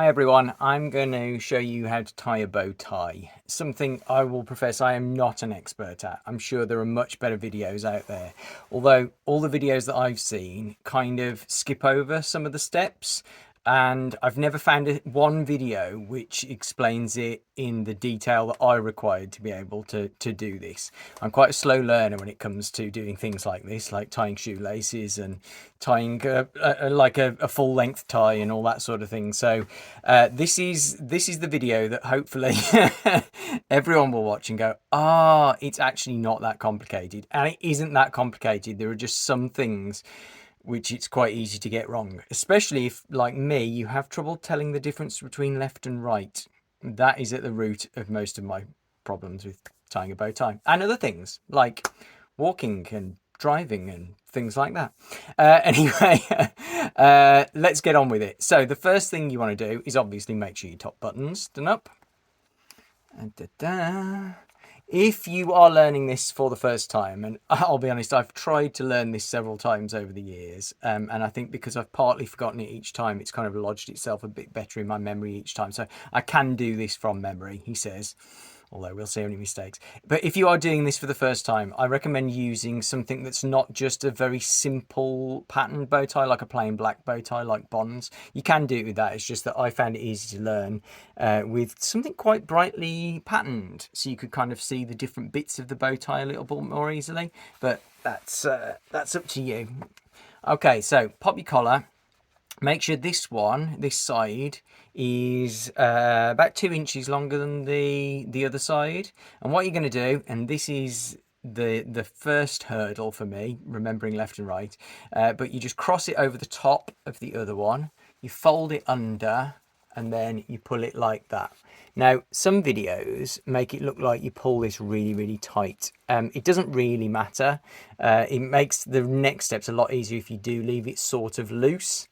Hi everyone, I'm going to show you how to tie a bow tie. Something I will profess I am not an expert at. I'm sure there are much better videos out there. Although all the videos that I've seen kind of skip over some of the steps, and I've never found one video which explains it in the detail that I required to be able to do this. I'm quite a slow learner when it comes to doing things like this, like tying shoelaces and tying a full length tie and all that sort of thing. So this is the video that hopefully everyone will watch and go, it's actually not that complicated. And it isn't that complicated. There are just some things which it's quite easy to get wrong, especially if, like me, you have trouble telling the difference between left and right. That is at the root of most of my problems with tying a bow tie and other things like walking and driving and things like that. Anyway, let's get on with it. So the first thing you want to do is obviously make sure your top button's done up. If you are learning this for the first time, and I'll be honest, I've tried to learn this several times over the years, and I think because I've partly forgotten it each time, it's kind of lodged itself a bit better in my memory each time. So I can do this from memory, he says, although we'll see any mistakes. But if you are doing this for the first time, I recommend using something that's not just a very simple patterned bow tie, like a plain black bow tie like Bond's. You can do it with that. It's just that I found it easy to learn with something quite brightly patterned, so you could kind of see the different bits of the bow tie a little bit more easily. But that's up to you. Okay, so pop your collar. Make sure this side is about 2 inches longer than the other side. And what you're going to do, and this is the first hurdle for me, remembering left and right, but you just cross it over the top of the other one, you fold it under, and then you pull it like that. Now, some videos make it look like you pull this really, really tight. It doesn't really matter. It makes the next steps a lot easier if you do leave it sort of loose.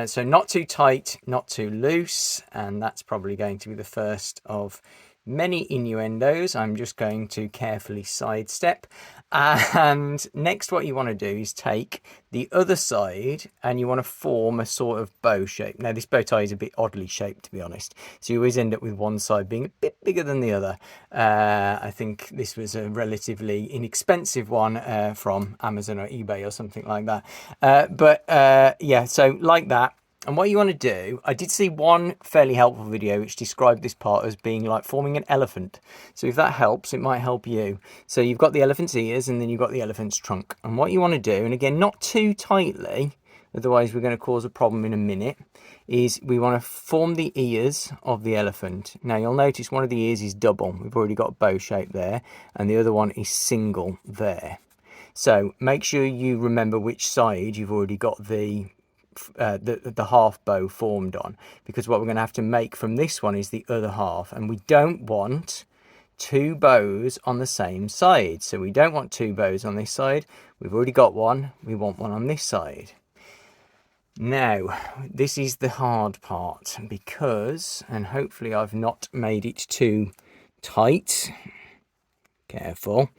So not too tight, not too loose, and that's probably going to be the first of many innuendos I'm just going to carefully sidestep. And next what you want to do is take the other side and you want to form a sort of bow shape. Now this bow tie is a bit oddly shaped, to be honest, so you always end up with one side being a bit bigger than the other. I think this was a relatively inexpensive one from Amazon or eBay or something like that. Yeah, so like that. And what you want to do, I did see one fairly helpful video which described this part as being like forming an elephant. So if that helps, it might help you. So you've got the elephant's ears and then you've got the elephant's trunk. And what you want to do, and again, not too tightly, otherwise we're going to cause a problem in a minute, is we want to form the ears of the elephant. Now you'll notice one of the ears is double. We've already got a bow shape there, and the other one is single there. So make sure you remember which side you've already got the half bow formed on, because what we're going to have to make from this one is the other half, and we don't want two bows on the same side. So we don't want two bows on this side. We've already got one. We want one on this side. Now this is the hard part, because, and hopefully I've not made it too tight. Careful.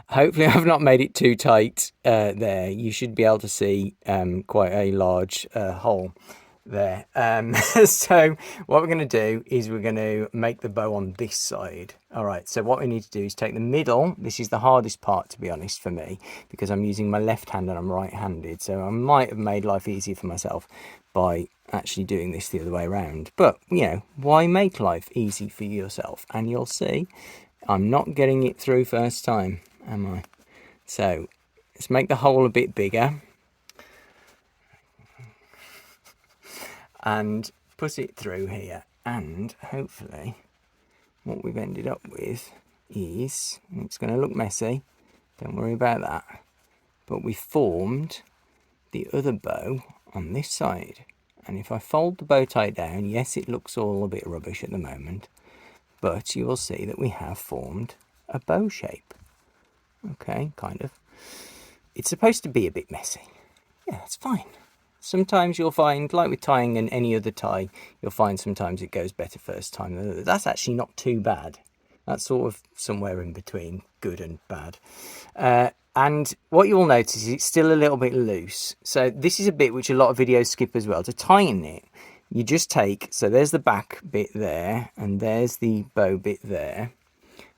Hopefully I've not made it too tight there. You should be able to see quite a large hole there. So what we're going to do is we're going to make the bow on this side. All right, so what we need to do is take the middle. This is the hardest part, to be honest, for me, because I'm using my left hand and I'm right-handed. So I might have made life easier for myself by actually doing this the other way around. But, you know, why make life easy for yourself? And you'll see I'm not getting it through first time, am I? So let's make the hole a bit bigger and put it through here. And hopefully what we've ended up with is, it's going to look messy, don't worry about that, but we formed the other bow on this side. And if I fold the bow tie down, yes, it looks all a bit rubbish at the moment, but you will see that we have formed a bow shape. Okay, kind of. It's supposed to be a bit messy. Yeah, it's fine. Sometimes you'll find, like with tying and any other tie, you'll find sometimes it goes better first time. That's actually not too bad. That's sort of somewhere in between good and bad. And what you'll notice is it's still a little bit loose. So this is a bit which a lot of videos skip as well. To tighten it, you just take, so there's the back bit there, and there's the bow bit there.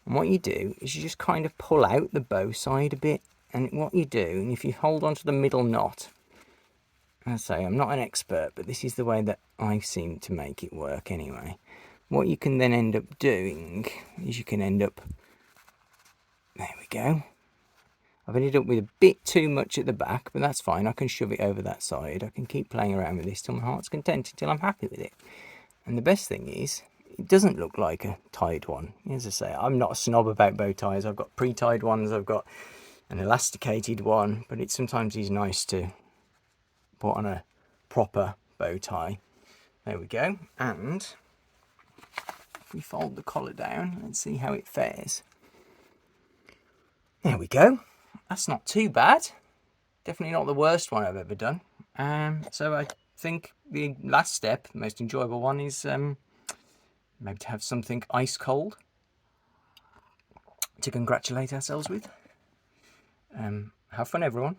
And what you do is you just kind of pull out the bow side a bit. And what you do, and if you hold on to the middle knot, as I say, I'm not an expert, but this is the way that I seem to make it work anyway. What you can then end up doing is you can end up, there we go. I've ended up with a bit too much at the back, but that's fine. I can shove it over that side. I can keep playing around with this till my heart's content, until I'm happy with it. And the best thing is, it doesn't look like a tied one. As I say, I'm not a snob about bow ties. I've got pre-tied ones, I've got an elasticated one, but it sometimes is nice to put on a proper bow tie. There we go. And if we fold the collar down, let's see how it fares. There we go. That's not too bad. Definitely not the worst one I've ever done. So I think the last step, the most enjoyable one, is maybe to have something ice cold to congratulate ourselves with. Have fun, everyone.